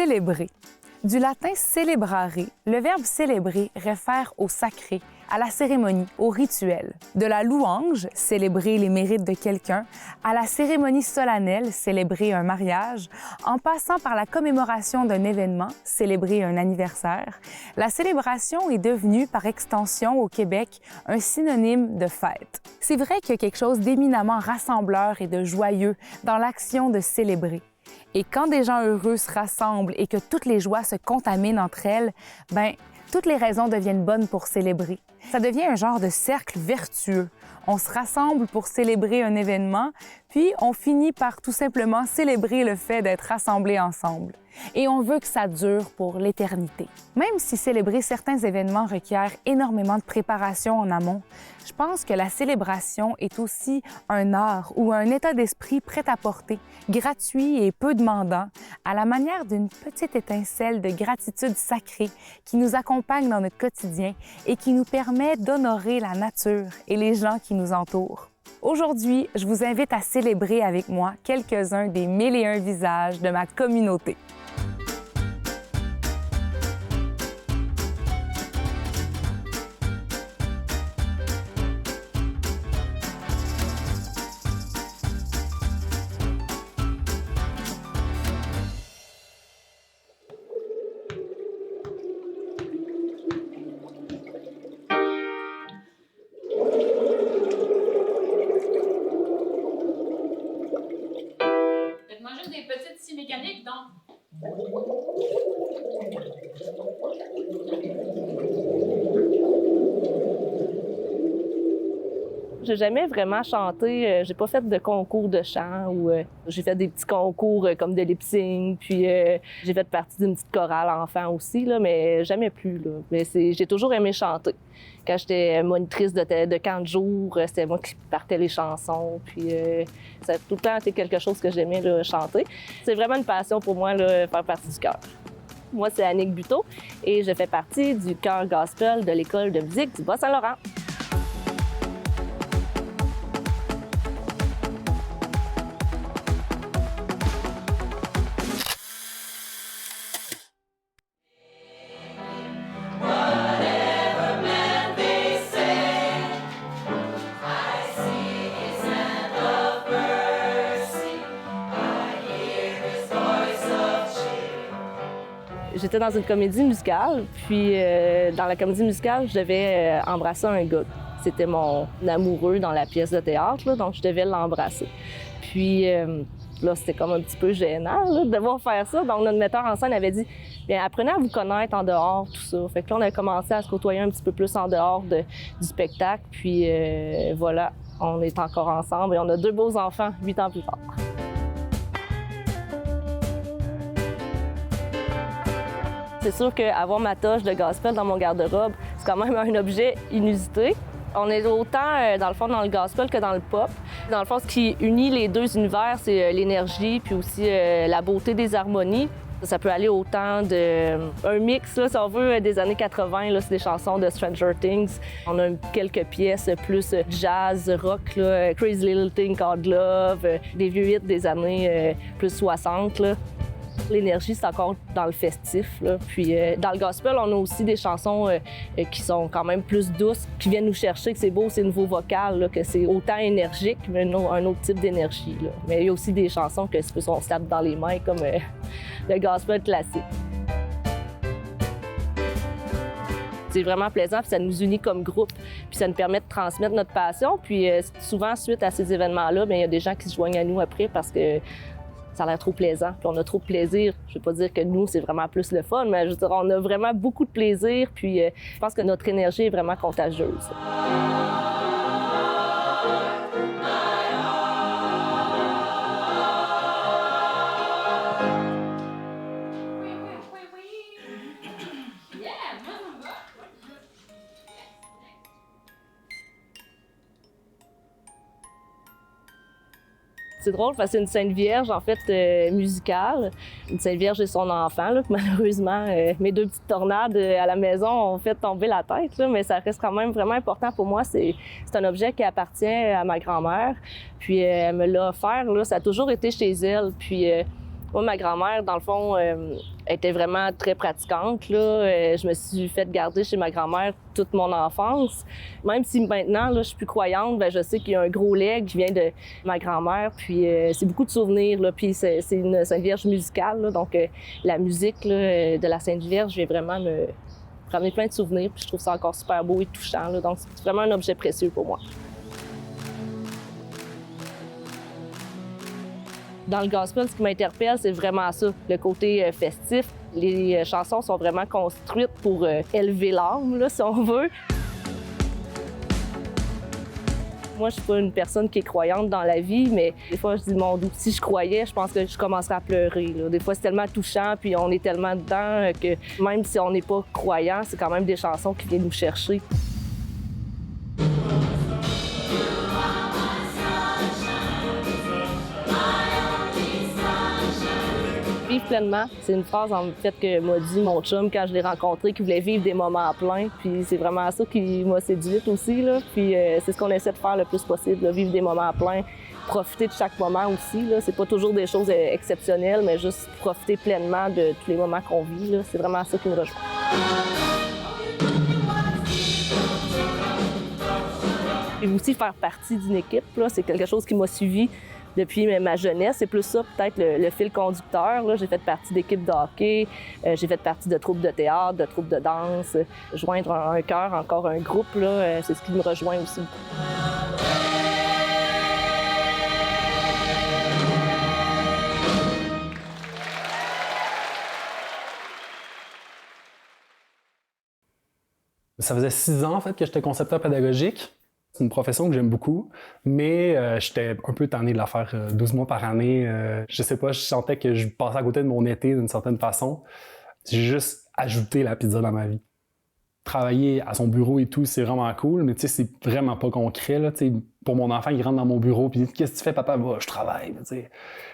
Célébrer. Du latin celebrare, le verbe célébrer réfère au sacré, à la cérémonie, au rituel. De la louange, célébrer les mérites de quelqu'un, à la cérémonie solennelle, célébrer un mariage, en passant par la commémoration d'un événement, célébrer un anniversaire, la célébration est devenue, par extension au Québec, un synonyme de fête. C'est vrai qu'il y a quelque chose d'éminemment rassembleur et de joyeux dans l'action de célébrer. Et quand des gens heureux se rassemblent et que toutes les joies se contaminent entre elles, toutes les raisons deviennent bonnes pour célébrer. Ça devient un genre de cercle vertueux. On se rassemble pour célébrer un événement, puis on finit par tout simplement célébrer le fait d'être rassemblés ensemble. Et on veut que ça dure pour l'éternité. Même si célébrer certains événements requiert énormément de préparation en amont, je pense que la célébration est aussi un art ou un état d'esprit prêt à porter, gratuit et peu demandant, à la manière d'une petite étincelle de gratitude sacrée qui nous accompagne dans notre quotidien et qui nous permet d'honorer la nature et les gens qui nous entourent. Aujourd'hui, je vous invite à célébrer avec moi quelques-uns des 1001 visages de ma communauté. Faites-moi juste des petites scies mécaniques, donc. J'ai jamais vraiment chanté, j'ai pas fait de concours de chant ou j'ai fait des petits concours comme de lip-sync, puis j'ai fait partie d'une petite chorale enfant aussi, là, mais jamais plus. Là. Mais j'ai toujours aimé chanter. Quand j'étais monitrice de camp de jour, c'était moi qui partais les chansons, puis ça a tout le temps été quelque chose que j'aimais là, chanter. C'est vraiment une passion pour moi, là, faire partie du chœur. Moi, c'est Annick Buteau et je fais partie du chœur gospel de l'École de musique du Bas-Saint-Laurent. J'étais dans une comédie musicale, puis dans la comédie musicale, je devais embrasser un gars. C'était mon amoureux dans la pièce de théâtre, là, donc je devais l'embrasser. Puis là, c'était comme un petit peu gênant là, de devoir faire ça. Donc notre metteur en scène avait dit « Bien, apprenez à vous connaître en dehors, tout ça ». Fait que là, on a commencé à se côtoyer un petit peu plus en dehors du spectacle. Puis voilà, on est encore ensemble et on a 2 beaux enfants 8 ans plus tard. C'est sûr qu'avoir ma toche de gospel dans mon garde-robe, c'est quand même un objet inusité. On est autant, dans le fond, dans le gospel que dans le pop. Dans le fond, ce qui unit les 2 univers, c'est l'énergie puis aussi la beauté des harmonies. Ça peut aller autant d'un mix, là, si on veut, des années 80, là, c'est des chansons de Stranger Things. On a quelques pièces plus jazz, rock, là, Crazy Little Thing Called Love, des vieux hits des années plus 60. Là. L'énergie, c'est encore dans le festif. Là. Puis dans le gospel, on a aussi des chansons qui sont quand même plus douces, qui viennent nous chercher, que c'est beau, c'est nouveau vocal, là, que c'est autant énergique, mais un autre type d'énergie. Là. Mais il y a aussi des chansons que c'est plus on se tape dans les mains, comme le gospel classique. C'est vraiment plaisant, puis ça nous unit comme groupe, puis ça nous permet de transmettre notre passion. Puis souvent, suite à ces événements-là, bien, il y a des gens qui se joignent à nous après parce que ça a l'air trop plaisant, puis on a trop de plaisir. Je ne veux pas dire que nous, c'est vraiment plus le fun, mais je veux dire, on a vraiment beaucoup de plaisir, puis je pense que notre énergie est vraiment contagieuse. C'est drôle parce que c'est une Sainte Vierge, en fait, musicale. Une Sainte Vierge et son enfant, là, que malheureusement, mes 2 petites tornades à la maison ont fait tomber la tête, là, mais ça reste quand même vraiment important pour moi. C'est un objet qui appartient à ma grand-mère, puis elle me l'a offert, là, ça a toujours été chez elle. Puis Moi, ma grand-mère, dans le fond, était vraiment très pratiquante, là. Je me suis fait garder chez ma grand-mère toute mon enfance. Même si maintenant, là, je suis plus croyante, bien, je sais qu'il y a un gros legs qui vient de ma grand-mère. Puis c'est beaucoup de souvenirs, là. Puis c'est une Sainte Vierge musicale, là. Donc la musique là, de la Sainte Vierge vient vraiment me ramener plein de souvenirs. Puis je trouve ça encore super beau et touchant, là. Donc c'est vraiment un objet précieux pour moi. Dans le gospel, ce qui m'interpelle, c'est vraiment ça, le côté festif. Les chansons sont vraiment construites pour élever l'âme, là, si on veut. Moi, je suis pas une personne qui est croyante dans la vie, mais des fois, je dis, mon Dieu, si je croyais, je pense que je commencerais à pleurer, là. Des fois, c'est tellement touchant, puis on est tellement dedans que même si on n'est pas croyant, c'est quand même des chansons qui viennent nous chercher. Vivre pleinement, c'est une phrase en fait que m'a dit mon chum quand je l'ai rencontré, qui voulait vivre des moments à plein. Puis c'est vraiment ça qui m'a séduite aussi, là. Puis c'est ce qu'on essaie de faire le plus possible, là, vivre des moments à plein, profiter de chaque moment aussi, là. C'est pas toujours des choses exceptionnelles, mais juste profiter pleinement de tous les moments qu'on vit, là. C'est vraiment ça qui me rejoint. Et aussi faire partie d'une équipe, là, c'est quelque chose qui m'a suivi depuis ma jeunesse. C'est plus ça, peut-être, le fil conducteur. Là. J'ai fait partie d'équipes de hockey, j'ai fait partie de troupes de théâtre, de troupes de danse. Joindre un chœur, encore un groupe, là, c'est ce qui me rejoint aussi. Ça faisait 6 ans, en fait, que j'étais concepteur pédagogique. C'est une profession que j'aime beaucoup, mais j'étais un peu tanné de la faire 12 mois par année. Je sais pas, je sentais que je passais à côté de mon été d'une certaine façon. J'ai juste ajouté la pizza dans ma vie. Travailler à son bureau et tout, c'est vraiment cool, mais tu sais, c'est vraiment pas concret, là. Tu sais, pour mon enfant, il rentre dans mon bureau puis il dit « Qu'est-ce que tu fais, papa? » Bah, « Je travaille. » Tu sais.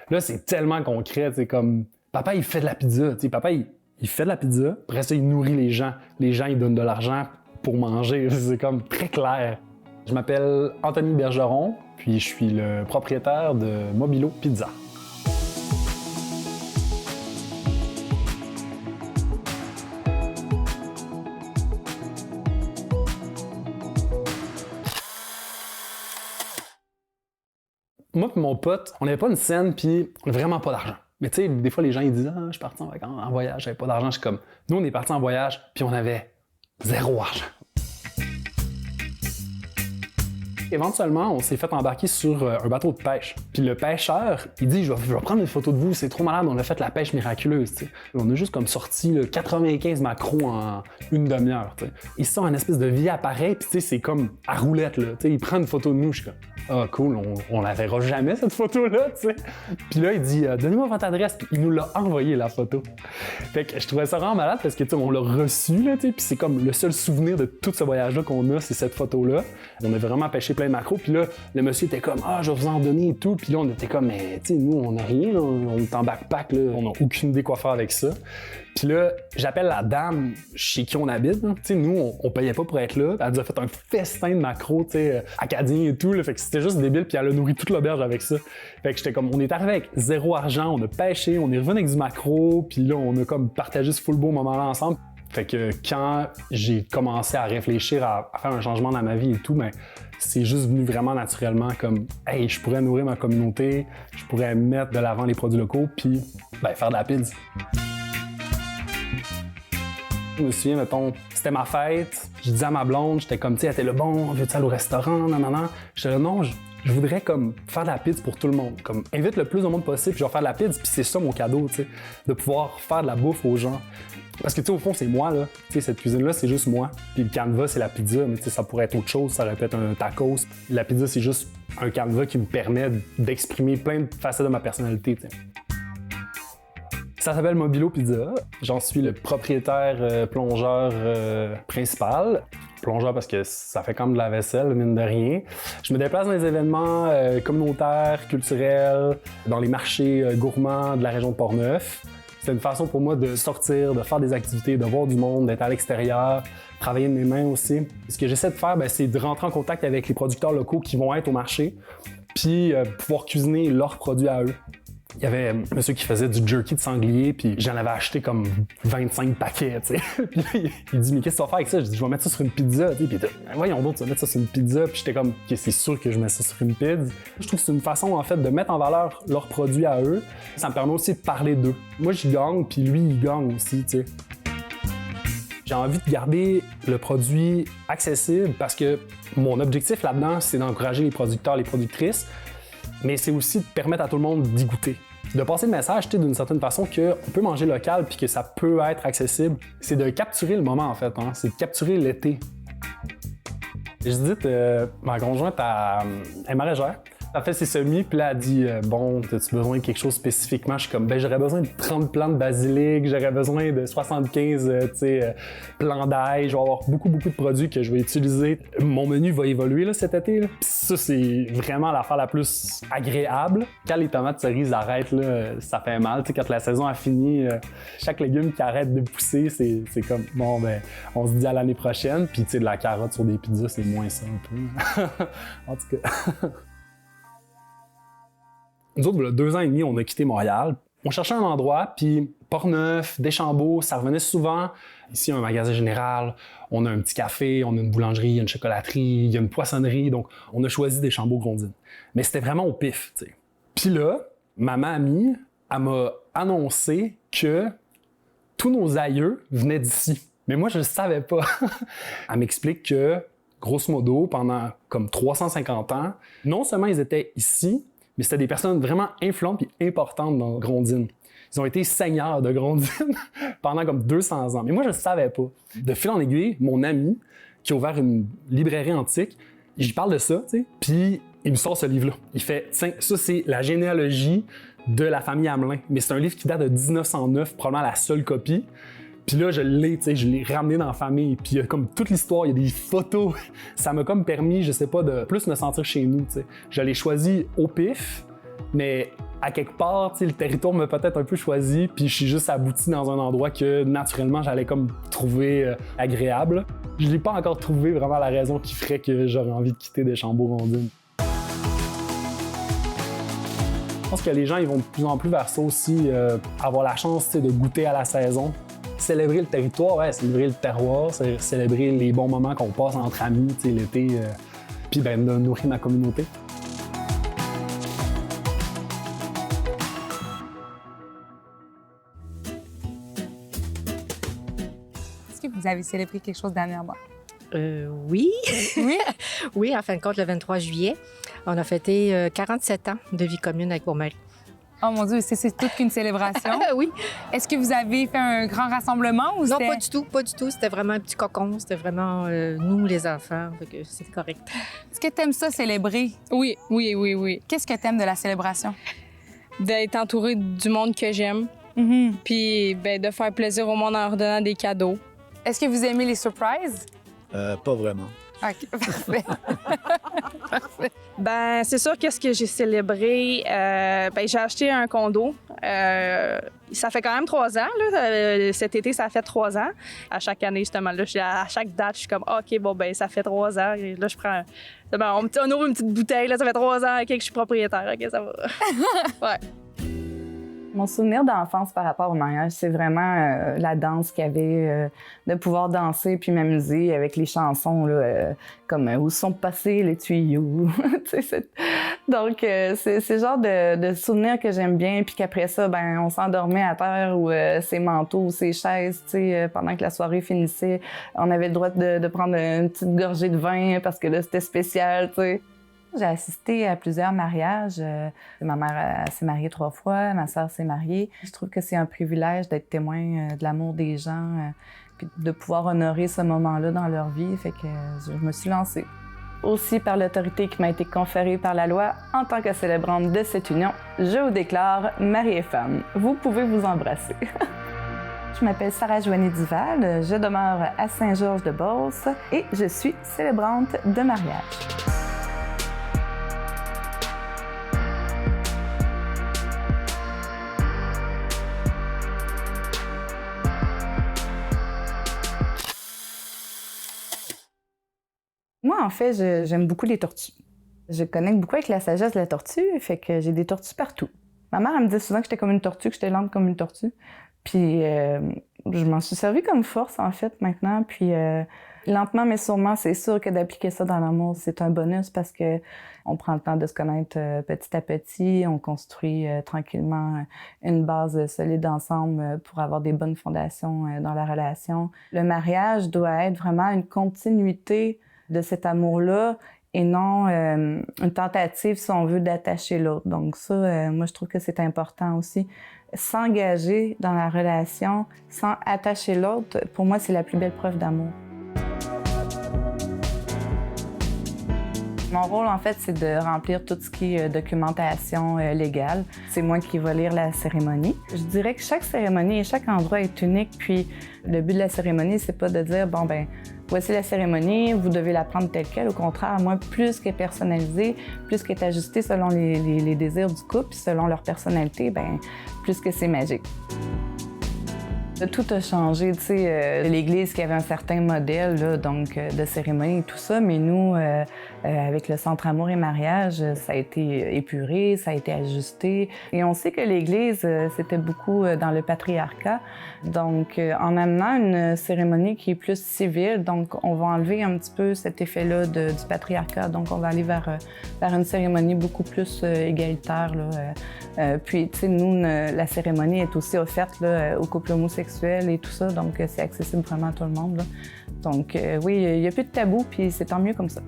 Là, c'est tellement concret, c'est comme « Papa, il fait de la pizza. » Tu sais, papa, il fait de la pizza, après ça, il nourrit les gens. Les gens, ils donnent de l'argent pour manger. C'est comme très clair. Je m'appelle Anthony Bergeron, puis je suis le propriétaire de Mobilo Pizza. Moi et mon pote, on n'avait pas une scène, puis vraiment pas d'argent. Mais tu sais, des fois, les gens ils disent « Ah, je suis parti en vacances, en voyage, j'avais pas d'argent. » Je suis comme, nous, on est parti en voyage, puis on avait 0 argent. Éventuellement, on s'est fait embarquer sur un bateau de pêche. Puis le pêcheur, il dit « Je vais prendre une photo de vous, c'est trop malade, on a fait la pêche miraculeuse. » t'sais. On a juste comme sorti 95 maquereaux en une demi-heure. T'sais. Il sort un espèce de vieil appareil, puis c'est comme à roulette. Là, il prend une photo de nous, je suis comme « Ah cool, on la verra jamais cette photo-là. » Puis là, il dit « Donnez-moi votre adresse. » Puis il nous l'a envoyé la photo. Fait que je trouvais ça vraiment malade parce que on l'a reçu, là, puis c'est comme le seul souvenir de tout ce voyage-là qu'on a, c'est cette photo-là. On a vraiment pêché plein de maquereaux, puis là, le monsieur était comme « Ah, je vais vous en donner et tout. » Puis là, on était comme « Mais tu sais, nous, on n'a rien, là. On est en backpack, là. On n'a aucune idée quoi faire avec ça. » Puis là, j'appelle la dame chez qui on habite. Tu sais, nous, on payait pas pour être là. Elle nous a fait un festin de maquereaux, tu sais, acadiens et tout. Là. Fait que c'était juste débile, puis elle a nourri toute l'auberge avec ça. Fait que j'étais comme, on est arrivé avec 0 argent, on a pêché, on est revenu avec du maquereau, puis là, on a comme partagé ce full beau moment-là ensemble. Fait que quand j'ai commencé à réfléchir à faire un changement dans ma vie et tout, ben, c'est juste venu vraiment naturellement comme « Hey, je pourrais nourrir ma communauté, je pourrais mettre de l'avant les produits locaux, puis ben, faire de la pizza. » Je me souviens, mettons, c'était ma fête, je disais à ma blonde, j'étais comme, tu sais, elle était là, bon, veux-tu aller au restaurant, nanana. J'étais là, non, je voudrais comme faire de la pizza pour tout le monde. Comme, invite le plus de monde possible, puis je vais faire de la pizza, puis c'est ça mon cadeau, tu sais, de pouvoir faire de la bouffe aux gens. Parce que, tu sais, au fond, c'est moi, là. Tu sais, cette cuisine-là, c'est juste moi. Puis le canevas, c'est la pizza, mais tu sais, ça pourrait être autre chose, ça aurait pu être un tacos. La pizza, c'est juste un canevas qui me permet d'exprimer plein de facettes de ma personnalité, tu sais. Ça s'appelle Mobilo Pizza. J'en suis le propriétaire plongeur principal. Plongeur parce que ça fait comme de la vaisselle, mine de rien. Je me déplace dans les événements communautaires, culturels, dans les marchés gourmands de la région de Portneuf. C'est une façon pour moi de sortir, de faire des activités, de voir du monde, d'être à l'extérieur, travailler de mes mains aussi. Ce que j'essaie de faire, c'est de rentrer en contact avec les producteurs locaux qui vont être au marché, puis pouvoir cuisiner leurs produits à eux. Il y avait un monsieur qui faisait du jerky de sanglier, puis j'en avais acheté comme 25 paquets, tu sais. Puis il dit, mais qu'est-ce que tu vas faire avec ça? Je dis, je vais mettre ça sur une pizza, tu sais. Puis il dit, voyons donc, tu vas mettre ça sur une pizza. Puis j'étais comme, OK, c'est sûr que je mets ça sur une pizza. Je trouve que c'est une façon, en fait, de mettre en valeur leurs produits à eux. Ça me permet aussi de parler d'eux. Moi, j'y gagne, puis lui, il gagne aussi, tu sais. J'ai envie de garder le produit accessible parce que mon objectif là-dedans, c'est d'encourager les producteurs, les productrices, mais c'est aussi de permettre à tout le monde d'y goûter. De passer le message, d'une certaine façon, qu'on peut manger local puis que ça peut être accessible. C'est de capturer le moment, en fait. Hein? C'est de capturer l'été. Judith, ma conjointe, elle est maraîchère. Elle fait ses semis, puis là, elle dit bon, as-tu besoin de quelque chose spécifiquement? Je suis comme, ben, j'aurais besoin de 30 plants de basilic, j'aurais besoin de 75 plants d'ail, je vais avoir beaucoup de produits que je vais utiliser. Mon menu va évoluer là, cet été. Là. Puis ça, c'est vraiment l'affaire la plus agréable. Quand les tomates cerises arrêtent, là, ça fait mal. T'sais, quand la saison a fini, chaque légume qui arrête de pousser, c'est comme, bon, ben, on se dit à l'année prochaine. Puis, tu sais, de la carotte sur des pizzas, c'est moins ça un peu. En tout cas. Nous autres, il y a 2 ans et demi, on a quitté Montréal. On cherchait un endroit, puis Portneuf, Deschambault, ça revenait souvent. Ici, il y a un magasin général, on a un petit café, on a une boulangerie, il y a une chocolaterie, il y a une poissonnerie. Donc, on a choisi Deschambault-Grondines. Mais c'était vraiment au pif, tu sais. Puis là, ma mamie, elle m'a annoncé que tous nos aïeux venaient d'ici. Mais moi, je ne le savais pas. Elle m'explique que, grosso modo, pendant comme 350 ans, non seulement ils étaient ici, mais c'était des personnes vraiment influentes et importantes dans Grondines. Ils ont été seigneurs de Grondines pendant comme 200 ans. Mais moi, je ne savais pas. De fil en aiguille, mon ami, qui a ouvert une librairie antique, j'y parle de ça, tu sais, puis il me sort ce livre-là. Il fait, tiens, ça, c'est la généalogie de la famille Hamelin. Mais c'est un livre qui date de 1909, probablement la seule copie. Puis là, je l'ai ramené dans la famille. Puis il y a comme toute l'histoire, il y a des photos. Ça m'a comme permis, je sais pas, de plus me sentir chez nous, tu sais. Je l'ai choisi au pif, mais à quelque part, tu sais, le territoire m'a peut-être un peu choisi, puis je suis juste abouti dans un endroit que, naturellement, j'allais comme trouver agréable. Je n'ai pas encore trouvé vraiment la raison qui ferait que j'aurais envie de quitter Deschambault-Grondines. Je pense que les gens, ils vont de plus en plus vers ça aussi, avoir la chance, tu sais, de goûter à la saison. Célébrer le territoire, ouais, célébrer le terroir, célébrer les bons moments qu'on passe entre amis, tu sais, l'été, puis ben, de nourrir ma communauté. Est-ce que vous avez célébré quelque chose dernièrement? Oui. Oui? Oui, en fin de compte, le 23 juillet, on a fêté 47 ans de vie commune avec mon mari. Oh mon Dieu, c'est toute qu'une célébration. Oui. Est-ce que vous avez fait un grand rassemblement ou Non, c'était... pas du tout. C'était vraiment un petit cocon. C'était vraiment nous, les enfants. Donc, c'est correct. Est-ce que tu aimes ça célébrer? Oui. Qu'est-ce que tu aimes de la célébration? D'être entourée du monde que j'aime, puis ben, de faire plaisir au monde en leur donnant des cadeaux. Est-ce que vous aimez les surprises? Pas vraiment. OK, parfait. Ben, c'est sûr qu'est-ce que j'ai célébré. J'ai acheté un condo. Ça fait quand même 3 ans. Là. Cet été, ça fait 3 ans. À chaque année, justement, là, à chaque date, je suis comme, OK, bon, ben, ça fait 3 ans. Et là, je prends. On ouvre une petite bouteille. Là, ça fait 3 ans que je suis propriétaire. OK, ça va. Ouais. Mon souvenir d'enfance par rapport au mariage, c'est vraiment la danse qu'il y avait, de pouvoir danser puis m'amuser avec les chansons, là, comme « Où sont passés les tuyaux? » Donc, c'est le genre de souvenirs que j'aime bien, puis qu'après ça, ben, on s'endormait à terre ou ses manteaux ou ses chaises, pendant que la soirée finissait. On avait le droit de prendre une petite gorgée de vin parce que là, c'était spécial, tu sais. J'ai assisté à plusieurs mariages. Ma mère s'est mariée 3 fois, ma sœur s'est mariée. Je trouve que c'est un privilège d'être témoin de l'amour des gens, puis de pouvoir honorer ce moment-là dans leur vie. Fait que je me suis lancée. Aussi par l'autorité qui m'a été conférée par la loi, en tant que célébrante de cette union, je vous déclare mari et femme. Vous pouvez vous embrasser. Je m'appelle Sarah Joanny Duval, je demeure à Saint-Georges-de-Beauce et je suis célébrante de mariage. Moi, en fait, j'aime beaucoup les tortues. Je connecte beaucoup avec la sagesse de la tortue, fait que j'ai des tortues partout. Ma mère, elle me disait souvent que j'étais comme une tortue, que j'étais lente comme une tortue. Puis je m'en suis servi comme force, en fait, maintenant. Puis lentement, mais sûrement, c'est sûr que d'appliquer ça dans l'amour, c'est un bonus parce que on prend le temps de se connaître petit à petit. On construit tranquillement une base solide ensemble pour avoir des bonnes fondations dans la relation. Le mariage doit être vraiment une continuité de cet amour-là et non une tentative, si on veut, d'attacher l'autre. Donc ça, moi, je trouve que c'est important aussi. S'engager dans la relation sans attacher l'autre, pour moi, c'est la plus belle preuve d'amour. Mon rôle, en fait, c'est de remplir tout ce qui est documentation légale. C'est moi qui vais lire la cérémonie. Je dirais que chaque cérémonie et chaque endroit est unique, puis le but de la cérémonie, c'est pas de dire, bon, ben voici la cérémonie, vous devez la prendre telle quelle. Au contraire, moi, plus qu'elle est personnalisée, plus qu'elle est ajustée selon les désirs du couple, selon leur personnalité, ben plus que c'est magique. Tout a changé, tu sais, l'Église qui avait un certain modèle, là, donc de cérémonie et tout ça, mais nous, avec le Centre Amour et Mariage, ça a été épuré, ça a été ajusté. Et on sait que l'Église, c'était beaucoup dans le patriarcat. Donc, en amenant une cérémonie qui est plus civile, donc on va enlever un petit peu cet effet-là du patriarcat. Donc, on va aller vers une cérémonie beaucoup plus égalitaire, là. Puis, tu sais, nous, la cérémonie est aussi offerte là, aux couples homosexuels et tout ça, donc c'est accessible vraiment à tout le monde, là. Donc oui, il n'y a plus de tabou, puis c'est tant mieux comme ça.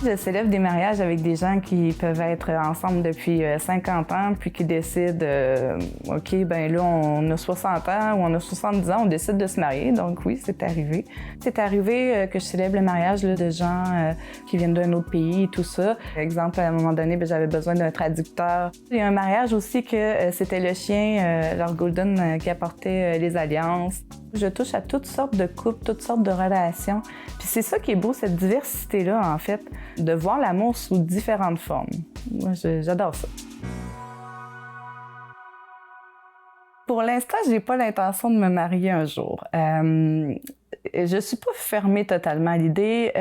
Je célèbre des mariages avec des gens qui peuvent être ensemble depuis 50 ans, puis qui décident, OK, ben là, on a 60 ans ou on a 70 ans, on décide de se marier. Donc oui, c'est arrivé. C'est arrivé que je célèbre le mariage là, de gens qui viennent d'un autre pays et tout ça. Par exemple, à un moment donné, ben, j'avais besoin d'un traducteur. Il y a un mariage aussi que c'était le chien, leur Golden, qui apportait les alliances. Je touche à toutes sortes de couples, toutes sortes de relations. Puis c'est ça qui est beau, cette diversité-là, en fait, de voir l'amour sous différentes formes. Moi, j'adore ça. Pour l'instant, j'ai pas l'intention de me marier un jour. Je suis pas fermée totalement à l'idée.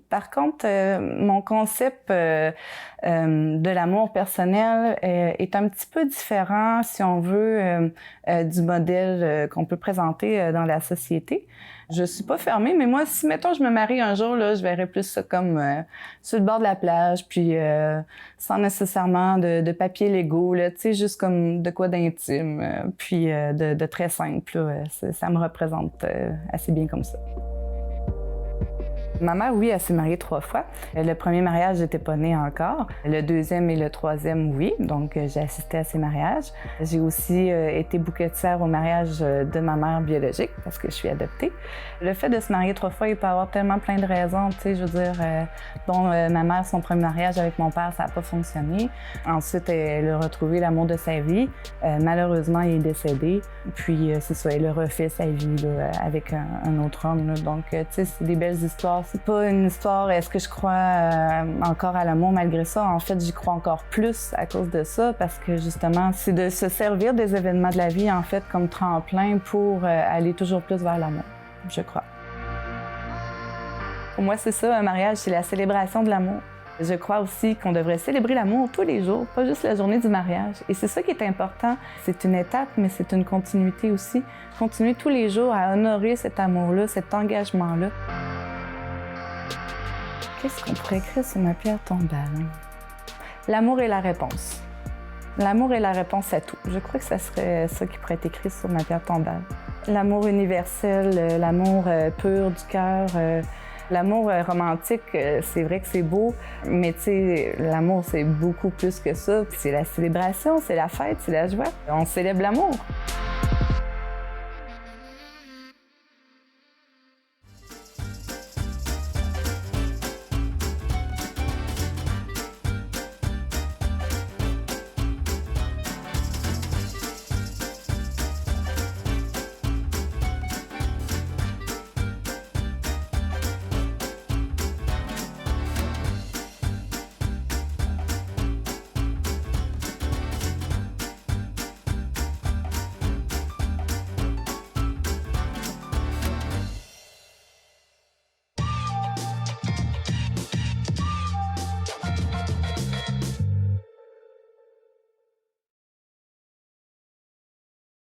Par contre, mon concept de l'amour personnel est un petit peu différent, si on veut, du modèle qu'on peut présenter dans la société. Je suis pas fermée, mais moi, si, mettons, je me marie un jour, là, je verrais plus ça comme sur le bord de la plage, puis sans nécessairement de papier Lego, là, tu sais, juste comme de quoi d'intime, puis de très simple, là, ça me représente assez bien comme ça. Ma mère, oui, elle s'est mariée 3 fois. Le premier mariage, j'étais pas née encore. Le deuxième et le troisième, oui. Donc, j'ai assisté à ces mariages. J'ai aussi été bouquetière au mariage de ma mère biologique parce que je suis adoptée. Le fait de se marier 3 fois, il peut avoir tellement plein de raisons. Tu sais, je veux dire, ma mère, son premier mariage avec mon père, ça n'a pas fonctionné. Ensuite, elle a retrouvé l'amour de sa vie. Malheureusement, il est décédé. Puis, c'est ça, elle a refait sa vie là, avec un autre homme. Là. Donc, tu sais, c'est des belles histoires. C'est pas une histoire, est-ce que je crois encore à l'amour malgré ça? En fait, j'y crois encore plus à cause de ça parce que justement, c'est de se servir des événements de la vie, en fait, comme tremplin pour aller toujours plus vers l'amour, je crois. Pour moi, c'est ça, un mariage, c'est la célébration de l'amour. Je crois aussi qu'on devrait célébrer l'amour tous les jours, pas juste la journée du mariage. Et c'est ça qui est important. C'est une étape, mais c'est une continuité aussi. Continuer tous les jours à honorer cet amour-là, cet engagement-là. Qu'est-ce qu'on pourrait écrire sur ma pierre tombale? L'amour est la réponse. L'amour est la réponse à tout. Je crois que ça serait ça qui pourrait être écrit sur ma pierre tombale. L'amour universel, l'amour pur du cœur, l'amour romantique, c'est vrai que c'est beau, mais tu sais, l'amour, c'est beaucoup plus que ça. C'est la célébration, c'est la fête, c'est la joie. On célèbre l'amour.